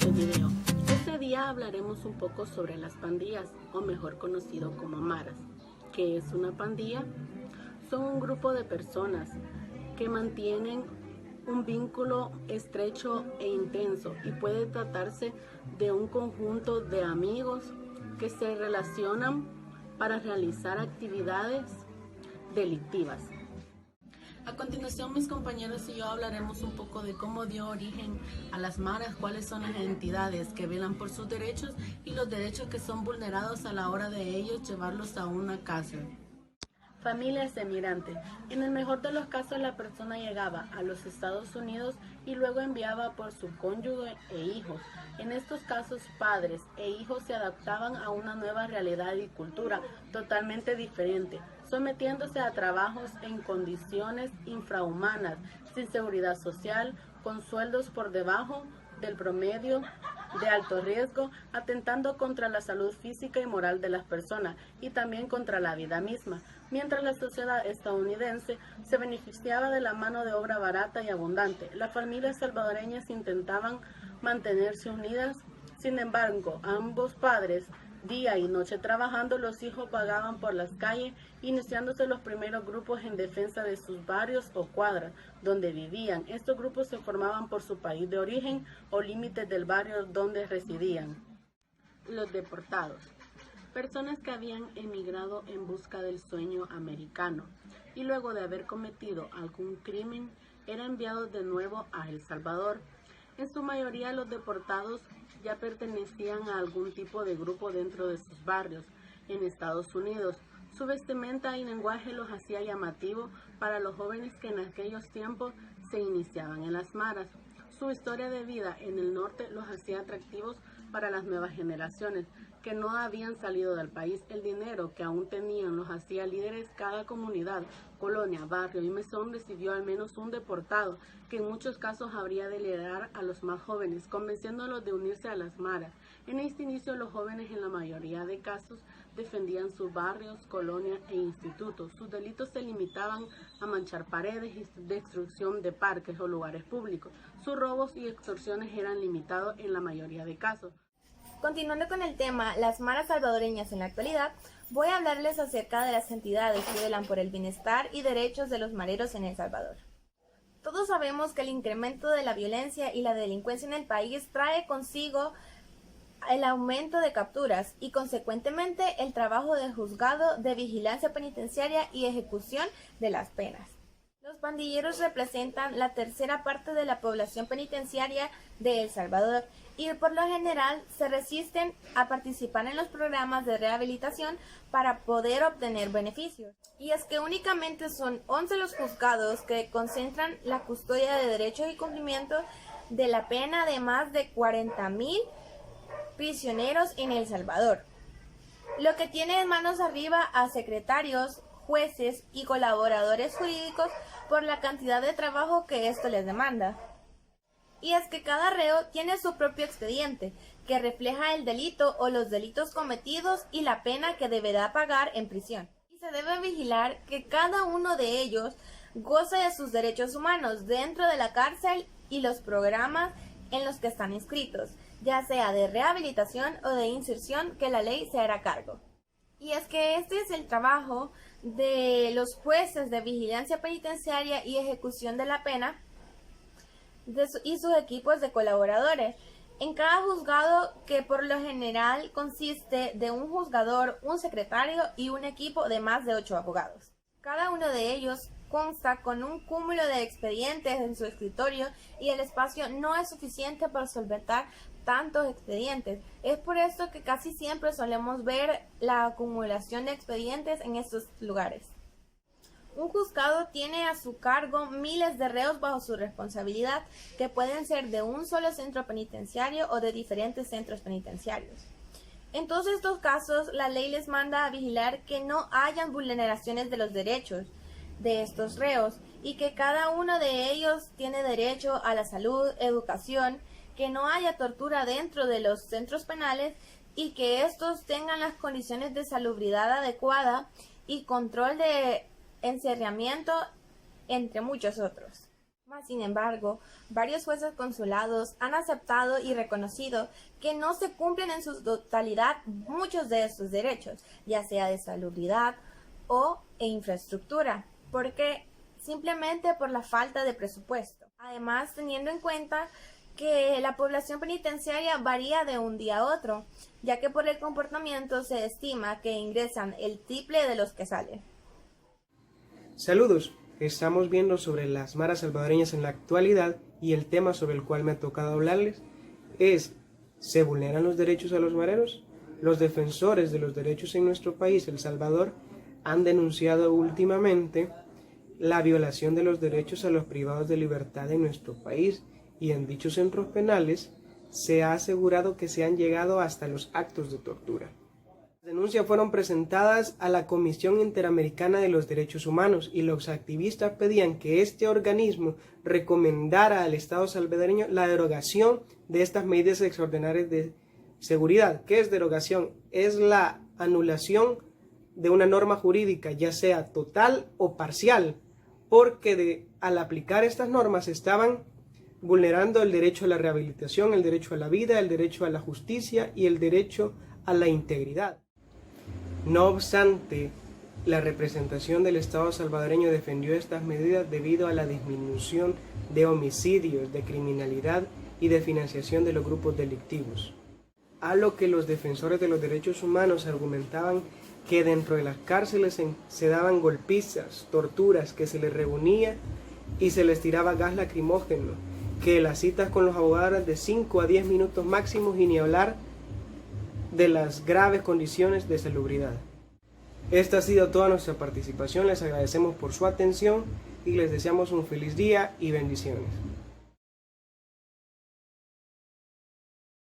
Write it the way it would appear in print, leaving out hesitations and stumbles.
este video. Este día hablaremos un poco sobre las pandillas, o mejor conocido como maras. ¿Qué es una pandilla? Son un grupo de personas que mantienen un vínculo estrecho e intenso, y puede tratarse de un conjunto de amigos que se relacionan para realizar actividades delictivas. A continuación, mis compañeros y yo hablaremos un poco de cómo dio origen a las maras, cuáles son las entidades que velan por sus derechos y los derechos que son vulnerados a la hora de ellos llevarlos a una cárcel. Familias emigrantes. En el mejor de los casos, la persona llegaba a los Estados Unidos y luego enviaba por su cónyuge e hijos. En estos casos, padres e hijos se adaptaban a una nueva realidad y cultura totalmente diferente, sometiéndose a trabajos en condiciones infrahumanas, sin seguridad social, con sueldos por debajo del promedio, de alto riesgo, atentando contra la salud física y moral de las personas y también contra la vida misma. Mientras la sociedad estadounidense se beneficiaba de la mano de obra barata y abundante, las familias salvadoreñas intentaban mantenerse unidas. Sin embargo, ambos padres, día y noche trabajando, los hijos vagaban por las calles, iniciándose los primeros grupos en defensa de sus barrios o cuadras donde vivían. Estos grupos se formaban por su país de origen o límites del barrio donde residían. Los deportados. Personas que habían emigrado en busca del sueño americano y luego de haber cometido algún crimen eran enviados de nuevo a El Salvador. En su mayoría, los deportados ya pertenecían a algún tipo de grupo dentro de sus barrios en Estados Unidos. Su vestimenta y lenguaje los hacía llamativos para los jóvenes que en aquellos tiempos se iniciaban en las maras. Su historia de vida en el norte los hacía atractivos para las nuevas generaciones que no habían salido del país. El dinero que aún tenían los hacía líderes. Cada comunidad, colonia, barrio y mesón recibió al menos un deportado, que en muchos casos habría de liderar a los más jóvenes, convenciéndolos de unirse a las maras. En este inicio, los jóvenes en la mayoría de casos defendían sus barrios, colonias e institutos. Sus delitos se limitaban a manchar paredes y destrucción de parques o lugares públicos. Sus robos y extorsiones eran limitados en la mayoría de casos. Continuando con el tema, las maras salvadoreñas en la actualidad, voy a hablarles acerca de las entidades que velan por el bienestar y derechos de los mareros en El Salvador. Todos sabemos que el incremento de la violencia y la delincuencia en el país trae consigo el aumento de capturas y, consecuentemente, el trabajo del juzgado de vigilancia penitenciaria y ejecución de las penas. Los pandilleros representan la tercera parte de la población penitenciaria de El Salvador y por lo general se resisten a participar en los programas de rehabilitación para poder obtener beneficios. Y es que únicamente son 11 los juzgados que concentran la custodia de derechos y cumplimiento de la pena de más de 40,000 prisioneros en El Salvador, lo que tiene en manos arriba a secretarios, jueces y colaboradores jurídicos por la cantidad de trabajo que esto les demanda. Y es que cada reo tiene su propio expediente, que refleja el delito o los delitos cometidos y la pena que deberá pagar en prisión. Y se debe vigilar que cada uno de ellos goce de sus derechos humanos dentro de la cárcel y los programas en los que están inscritos, ya sea de rehabilitación o de inserción, que la ley se hará cargo. Y es que este es el trabajo de los jueces de vigilancia penitenciaria y ejecución de la pena y sus equipos de colaboradores. En cada juzgado, que por lo general consiste de un juzgador, un secretario y un equipo de más de 8 abogados. Cada uno de ellos consta con un cúmulo de expedientes en su escritorio y el espacio no es suficiente para solventar tantos expedientes. Es por esto que casi siempre solemos ver la acumulación de expedientes en estos lugares. Un juzgado tiene a su cargo miles de reos bajo su responsabilidad, que pueden ser de un solo centro penitenciario o de diferentes centros penitenciarios. En todos estos casos, la ley les manda a vigilar que no hayan vulneraciones de los derechos de estos reos y que cada uno de ellos tiene derecho a la salud, educación, que no haya tortura dentro de los centros penales y que estos tengan las condiciones de salubridad adecuada y control de encerramiento, entre muchos otros. Sin embargo, varios jueces consulados han aceptado y reconocido que no se cumplen en su totalidad muchos de estos derechos, ya sea de salubridad e infraestructura, simplemente por la falta de presupuesto. Además, teniendo en cuenta que la población penitenciaria varía de un día a otro, ya que por el comportamiento se estima que ingresan el triple de los que salen. Saludos, estamos viendo sobre las maras salvadoreñas en la actualidad y el tema sobre el cual me ha tocado hablarles es: ¿se vulneran los derechos a los mareros? Los defensores de los derechos en nuestro país, El Salvador, han denunciado últimamente la violación de los derechos a los privados de libertad en nuestro país, y en dichos centros penales se ha asegurado que se han llegado hasta los actos de tortura. Las denuncias fueron presentadas a la Comisión Interamericana de los Derechos Humanos y los activistas pedían que este organismo recomendara al Estado salvadoreño la derogación de estas medidas extraordinarias de seguridad. ¿Qué es derogación? Es la anulación de una norma jurídica, ya sea total o parcial, porque al aplicar estas normas estaban vulnerando el derecho a la rehabilitación, el derecho a la vida, el derecho a la justicia y el derecho a la integridad. No obstante, la representación del Estado salvadoreño defendió estas medidas debido a la disminución de homicidios, de criminalidad y de financiación de los grupos delictivos. A lo que los defensores de los derechos humanos argumentaban que dentro de las cárceles se daban golpizas, torturas, que se les reunía y se les tiraba gas lacrimógeno, que las citas con los abogados eran de 5 a 10 minutos máximos y ni hablar de las graves condiciones de salubridad. Esta ha sido toda nuestra participación, les agradecemos por su atención y les deseamos un feliz día y bendiciones.